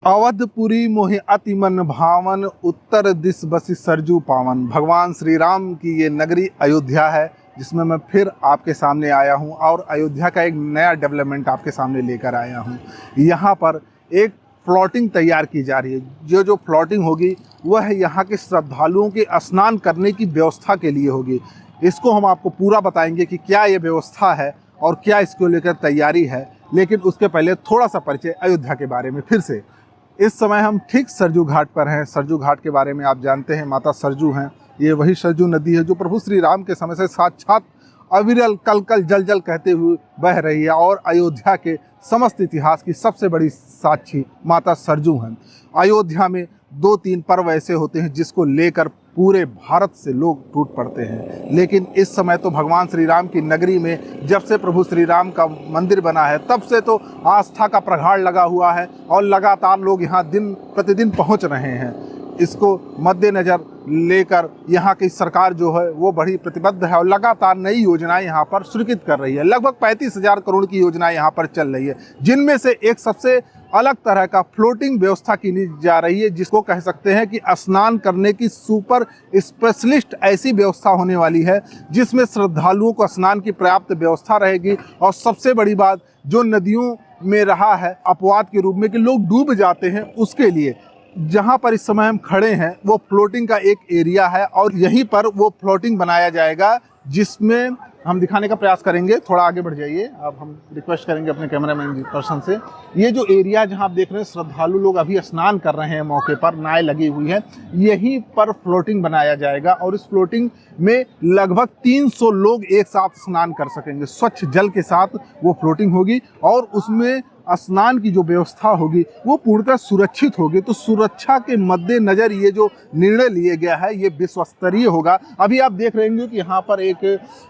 अवधपुरी मोहि अति मन भावन, उत्तर दिस बसी सरजू पावन। भगवान श्री राम की ये नगरी अयोध्या है, जिसमें मैं फिर आपके सामने आया हूं और अयोध्या का एक नया डेवलपमेंट आपके सामने लेकर आया हूं। यहाँ पर एक प्लॉटिंग तैयार की जा रही है। जो प्लॉटिंग होगी वह यहाँ के श्रद्धालुओं के स्नान करने की व्यवस्था के लिए होगी। इसको हम आपको पूरा बताएंगे कि क्या ये व्यवस्था है और क्या इसको लेकर तैयारी है। लेकिन उसके पहले थोड़ा सा परिचय अयोध्या के बारे में फिर से। इस समय हम ठीक सरजू घाट पर हैं। सरजू घाट के बारे में आप जानते हैं, माता सरजू हैं। ये वही सरजू नदी है जो प्रभु श्री राम के समय से साक्षात अविरल कल कल जल जल कहते हुए बह रही है और अयोध्या के समस्त इतिहास की सबसे बड़ी साक्षी माता सरजू हैं। अयोध्या में 2-3 पर्व ऐसे होते हैं जिसको लेकर पूरे भारत से लोग टूट पड़ते हैं। लेकिन इस समय तो भगवान श्री राम की नगरी में जब से प्रभु श्री राम का मंदिर बना है तब से तो आस्था का प्रगाढ़ लगा हुआ है और लगातार लोग यहाँ दिन प्रतिदिन पहुँच रहे हैं। इसको मद्देनज़र लेकर यहाँ की सरकार जो है वो बड़ी प्रतिबद्ध है और लगातार नई योजनाएं यहाँ पर स्वीकृत कर रही है। लगभग 35,000 करोड़ की योजनाएं यहाँ पर चल रही है, जिनमें से एक सबसे अलग तरह का फ्लोटिंग व्यवस्था की जा रही है, जिसको कह सकते हैं कि स्नान करने की सुपर स्पेशलिस्ट ऐसी व्यवस्था होने वाली है जिसमें श्रद्धालुओं को स्नान की पर्याप्त व्यवस्था रहेगी। और सबसे बड़ी बात, जो नदियों में रहा है अपवाद के रूप में कि लोग डूब जाते हैं, उसके लिए जहाँ पर इस समय हम खड़े हैं वो फ्लोटिंग का एक एरिया है और यहीं पर वो फ्लोटिंग बनाया जाएगा, जिसमें हम दिखाने का प्रयास करेंगे। थोड़ा आगे बढ़ जाइए। अब हम रिक्वेस्ट करेंगे अपने कैमरामैन पर्सन से। ये जो एरिया जहाँ आप देख रहे हैं श्रद्धालु लोग अभी स्नान कर रहे हैं, मौके पर नाव लगी हुई है, यहीं पर फ्लोटिंग बनाया जाएगा और इस फ्लोटिंग में लगभग 300 लोग एक साथ स्नान कर सकेंगे। स्वच्छ जल के साथ वो फ्लोटिंग होगी और उसमें स्नान की जो व्यवस्था होगी वो पूर्णतः सुरक्षित होगी। तो सुरक्षा के मद्देनज़र ये जो निर्णय लिया गया है ये विश्व स्तरीय होगा। अभी आप देख रहे होंगे कि यहाँ पर एक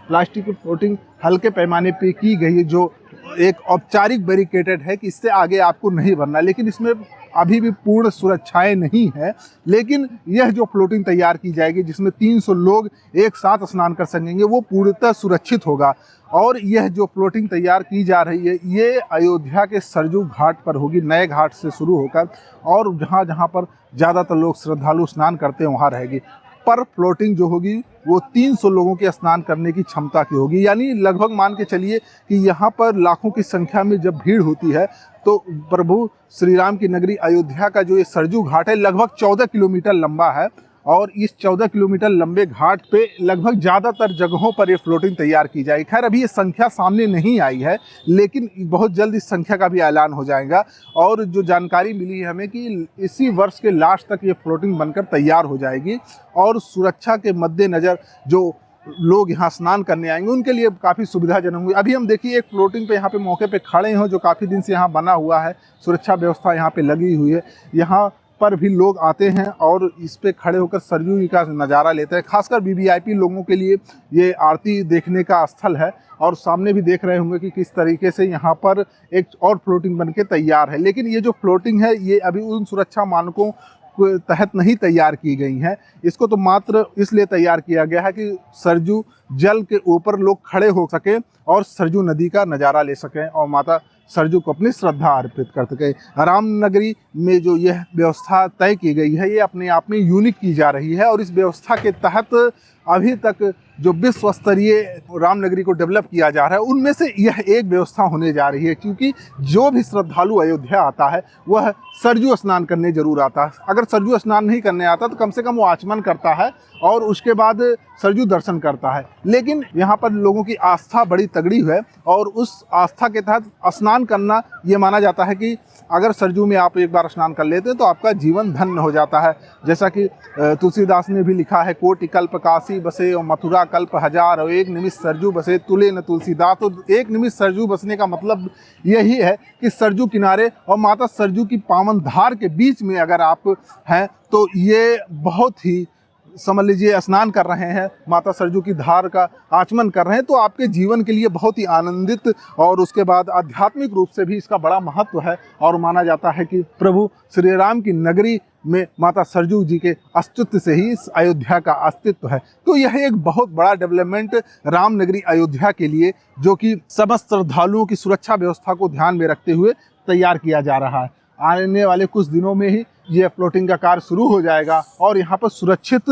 प्लास्टिक की फ्लोटिंग हल्के पैमाने पे की गई है, जो एक औपचारिक बैरिकेडेड है कि इससे आगे आपको नहीं भरना, लेकिन इसमें अभी भी पूर्ण सुरक्षाएं नहीं है। लेकिन यह जो फ्लोटिंग तैयार की जाएगी जिसमें 300 लोग एक साथ स्नान कर सकेंगे वो पूर्णतः सुरक्षित होगा। और यह जो फ्लोटिंग तैयार की जा रही है ये अयोध्या के सरजू घाट पर होगी, नए घाट से शुरू होकर, और जहाँ जहाँ पर ज़्यादातर लोग श्रद्धालु स्नान करते हैं वहाँ रहेगी। पर फ्लोटिंग जो होगी वो 300 लोगों के स्नान करने की क्षमता की होगी। यानी लगभग मान के चलिए कि यहाँ पर लाखों की संख्या में जब भीड़ होती है तो प्रभु श्री राम की नगरी अयोध्या का जो ये सरजू घाट है लगभग 14 किलोमीटर लंबा है और इस 14 किलोमीटर लंबे घाट पे लगभग ज़्यादातर जगहों पर ये फ्लोटिंग तैयार की जाएगी। खैर अभी ये संख्या सामने नहीं आई है, लेकिन बहुत जल्द इस संख्या का भी ऐलान हो जाएगा। और जो जानकारी मिली है हमें कि इसी वर्ष के लास्ट तक ये फ्लोटिंग बनकर तैयार हो जाएगी और सुरक्षा के मद्देनज़र जो लोग यहाँ स्नान करने आएंगे उनके लिए काफ़ी सुविधाजनक होंगी। अभी हम देखिए एक फ्लोटिंग पे यहाँ पे मौके पे खड़े हैं जो काफ़ी दिन से यहाँ बना हुआ है, सुरक्षा व्यवस्था यहाँ पे लगी हुई है। यहाँ पर भी लोग आते हैं और इस पे खड़े होकर सरजू का नज़ारा लेते हैं। खासकर वीवीआईपी लोगों के लिए ये आरती देखने का स्थल है। और सामने भी देख रहे होंगे कि किस तरीके से यहाँ पर एक और फ्लोटिंग बन के तैयार है। लेकिन ये जो फ्लोटिंग है ये अभी उन सुरक्षा मानकों के तहत नहीं तैयार की गई हैं। इसको तो मात्र इसलिए तैयार किया गया है कि सरजू जल के ऊपर लोग खड़े हो सकें और सरजू नदी का नज़ारा ले सकें और माता सरजू को अपनी श्रद्धा अर्पित कर सके। रामनगरी में जो यह व्यवस्था तय की गई है ये अपने आप में यूनिक की जा रही है और इस व्यवस्था के तहत अभी तक जो विश्व स्तरीय रामनगरी को डेवलप किया जा रहा है उनमें से यह एक व्यवस्था होने जा रही है। क्योंकि जो भी श्रद्धालु अयोध्या आता है वह सरजू स्नान करने जरूर आता है। अगर सरजू स्नान नहीं करने आता तो कम से कम वो आचमन करता है और उसके बाद सरजू दर्शन करता है। लेकिन यहाँ पर लोगों की आस्था बड़ी तगड़ी है और उस आस्था के तहत स्नान करना ये माना जाता है कि अगर सरजू में आप एक बार स्नान कर लेते हैं तो आपका जीवन धन्य हो जाता है। जैसा कि तुलसीदास ने भी लिखा है, कोटि कल्प काशी बसे और मथुरा कल्प हजार और एक निमिष सरजू बसे तुले न तुलसीदास। तो एक निमिष सरजू बसने का मतलब यही है कि सरजू किनारे और माता सरजू की पावन धार के बीच में अगर आप हैं तो ये बहुत ही समझ लीजिए स्नान कर रहे हैं, माता सरजू की धार का आचमन कर रहे हैं, तो आपके जीवन के लिए बहुत ही आनंदित और उसके बाद आध्यात्मिक रूप से भी इसका बड़ा महत्व है। और माना जाता है कि प्रभु श्री राम की नगरी में माता सरजू जी के अस्तित्व से ही इस अयोध्या का अस्तित्व है। तो यह एक बहुत बड़ा डेवलपमेंट रामनगरी अयोध्या के लिए जो कि समस्त श्रद्धालुओं की सुरक्षा व्यवस्था को ध्यान में रखते हुए तैयार किया जा रहा है। आने वाले कुछ दिनों में ही ये फ्लोटिंग का कार्य शुरू हो जाएगा और यहाँ पर सुरक्षित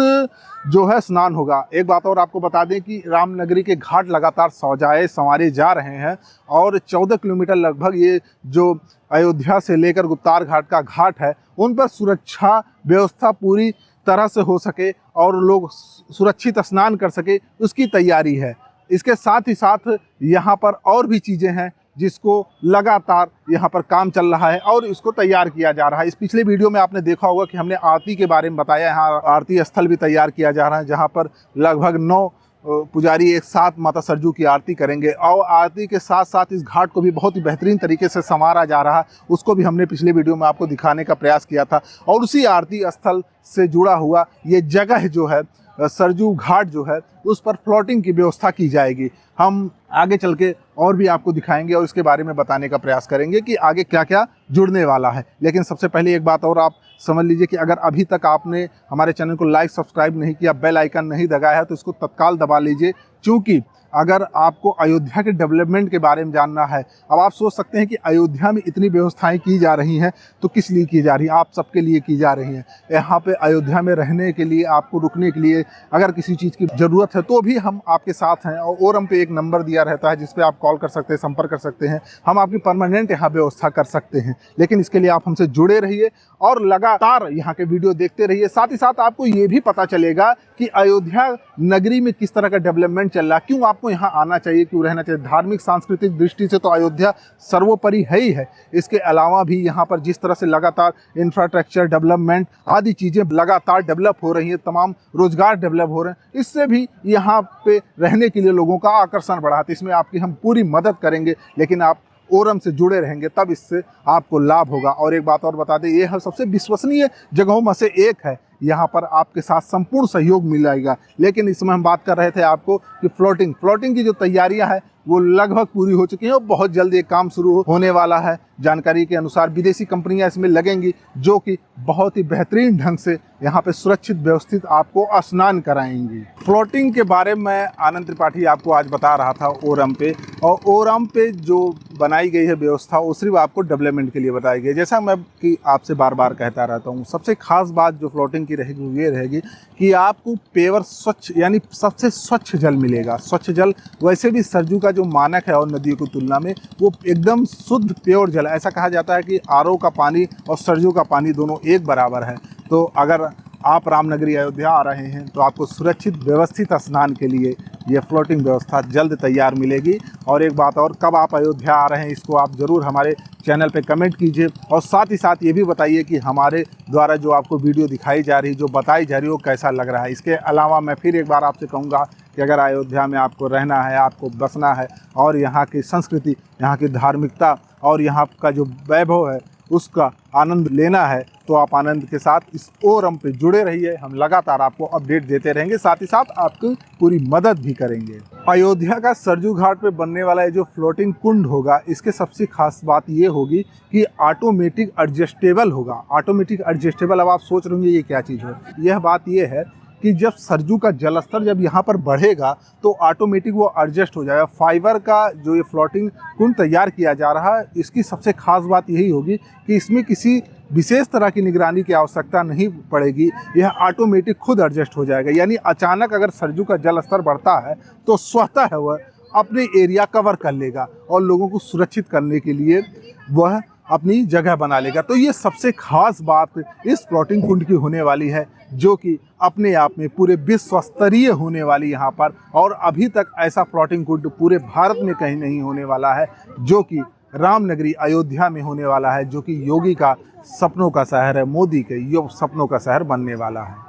जो है स्नान होगा। एक बात और आपको बता दें कि रामनगरी के घाट लगातार सजाए संवारे जा रहे हैं और 14 किलोमीटर लगभग ये जो अयोध्या से लेकर गुप्तार घाट का घाट है उन पर सुरक्षा व्यवस्था पूरी तरह से हो सके और लोग सुरक्षित स्नान कर सके, उसकी तैयारी है। इसके साथ ही साथ यहाँ पर और भी चीज़ें हैं जिसको लगातार यहाँ पर काम चल रहा है और इसको तैयार किया जा रहा है। इस पिछले वीडियो में आपने देखा होगा कि हमने आरती के बारे में बताया। यहाँ आरती स्थल भी तैयार किया जा रहा है जहाँ पर लगभग 9 पुजारी एक साथ माता सरजू की आरती करेंगे और आरती के साथ साथ इस घाट को भी बहुत ही बेहतरीन तरीके से संवारा जा रहा है। उसको भी हमने पिछले वीडियो में आपको दिखाने का प्रयास किया था और उसी आरती स्थल से जुड़ा हुआ ये जगह जो है सरजू घाट जो है उस पर फ्लोटिंग की व्यवस्था की जाएगी। हम आगे चल के और भी आपको दिखाएंगे और इसके बारे में बताने का प्रयास करेंगे कि आगे क्या क्या जुड़ने वाला है। लेकिन सबसे पहले एक बात और आप समझ लीजिए कि अगर अभी तक आपने हमारे चैनल को लाइक सब्सक्राइब नहीं किया, बेल आइकन नहीं दबाया है तो इसको तत्काल दबा लीजिए, क्योंकि अगर आपको अयोध्या के डेवलपमेंट के बारे में जानना है। अब आप सोच सकते हैं कि अयोध्या में इतनी व्यवस्थाएं की जा रही हैं तो किस लिए की जा रही हैं, आप सबके लिए की जा रही हैं। यहाँ पे अयोध्या में रहने के लिए, आपको रुकने के लिए अगर किसी चीज़ की ज़रूरत है तो भी हम आपके साथ हैं और ओरम पे एक नंबर दिया रहता है जिस पे आप कॉल कर सकते हैं, संपर्क कर सकते हैं। हम आपकी परमानेंट यहाँ व्यवस्था कर सकते हैं, लेकिन इसके लिए आप हमसे जुड़े रहिए और लगातार यहाँ के वीडियो देखते रहिए। साथ ही साथ आपको ये भी पता चलेगा कि अयोध्या नगरी में किस तरह का डेवलपमेंट चल रहा है, क्यों आपको यहाँ आना चाहिए, क्यों रहना चाहिए। धार्मिक सांस्कृतिक दृष्टि से तो अयोध्या सर्वोपरि है ही है। इसके अलावा भी यहाँ पर जिस तरह से लगातार इंफ्रास्ट्रक्चर डेवलपमेंट आदि चीज़ें लगातार डेवलप हो रही हैं, तमाम रोजगार डेवलप हो रहे हैं, इससे भी यहाँ पे रहने के लिए लोगों का आकर्षण बढ़ा। तो इसमें आपकी हम पूरी मदद करेंगे, लेकिन आप ओरम से जुड़े रहेंगे तब इससे आपको लाभ होगा। और एक बात और बता दें, ये सबसे विश्वसनीय जगहों में से एक है। यहाँ पर आपके साथ संपूर्ण सहयोग मिलेगा। लेकिन इसमें हम बात कर रहे थे आपको कि फ्लोटिंग की जो तैयारियां हैं वो लगभग पूरी हो चुकी हैं और बहुत जल्द ये काम शुरू होने वाला है। जानकारी के अनुसार विदेशी कंपनियां इसमें लगेंगी जो कि बहुत ही बेहतरीन ढंग से यहाँ पे सुरक्षित व्यवस्थित आपको स्नान कराएंगी। फ्लोटिंग के बारे में आनंद त्रिपाठी आपको आज बता रहा था ओरम पे, और ओरम पे जो बनाई गई है व्यवस्था वो सिर्फ आपको डेवलपमेंट के लिए बताई गई। जैसा मैं कि आपसे बार बार कहता रहता हूँ, सबसे खास बात जो फ्लोटिंग की रहेगी वो ये रहेगी कि आपको पेवर स्वच्छ यानी सबसे स्वच्छ जल मिलेगा। स्वच्छ जल वैसे भी सरजू का जो मानक है और नदियों की तुलना में वो एकदम शुद्ध प्योर जल। ऐसा कहा जाता है कि आरओ का पानी और सरजू का पानी दोनों एक बराबर है। तो अगर आप रामनगरी अयोध्या आ रहे हैं तो आपको सुरक्षित व्यवस्थित स्नान के लिए ये फ्लोटिंग व्यवस्था जल्द तैयार मिलेगी। और एक बात और, कब आप अयोध्या आ रहे हैं इसको आप ज़रूर हमारे चैनल पे कमेंट कीजिए और साथ ही साथ ये भी बताइए कि हमारे द्वारा जो आपको वीडियो दिखाई जा रही, जो बताई जा रही है वो कैसा लग रहा है। इसके अलावा मैं फिर एक बार आपसे कहूँगा कि अगर अयोध्या में आपको रहना है, आपको बसना है और यहाँ की संस्कृति, यहाँ की धार्मिकता और यहाँ का जो वैभव है उसका आनंद लेना है तो आप आनंद के साथ इस ओरम पे जुड़े रहिए। हम लगातार आपको अपडेट देते रहेंगे, साथ ही साथ आपकी पूरी मदद भी करेंगे। अयोध्या का सरजू घाट पे बनने वाला ये जो फ्लोटिंग कुंड होगा, इसके सबसे खास बात ये होगी कि ऑटोमेटिक एडजस्टेबल होगा। ऑटोमेटिक एडजस्टेबल, अब आप सोच रहे होंगे ये क्या चीज़ है। यह बात ये है कि जब सरजू का जलस्तर जब यहाँ पर बढ़ेगा तो ऑटोमेटिक वो एडजस्ट हो जाएगा। फाइबर का जो ये फ्लोटिंग कुंड तैयार किया जा रहा है, इसकी सबसे खास बात यही होगी कि इसमें किसी विशेष तरह की निगरानी की आवश्यकता नहीं पड़ेगी। यह ऑटोमेटिक खुद एडजस्ट हो जाएगा। यानी अचानक अगर सरजू का जल स्तर बढ़ता है तो स्वतः वह अपने एरिया कवर कर लेगा और लोगों को सुरक्षित करने के लिए वह अपनी जगह बना लेगा। तो ये सबसे खास बात इस फ्लोटिंग कुंड की होने वाली है, जो कि अपने आप में पूरे विश्व स्तरीय होने वाली यहाँ पर। और अभी तक ऐसा फ्लोटिंग कुंड पूरे भारत में कहीं नहीं होने वाला है, जो कि रामनगरी अयोध्या में होने वाला है, जो कि योगी का सपनों का शहर है, मोदी के सपनों का शहर बनने वाला है।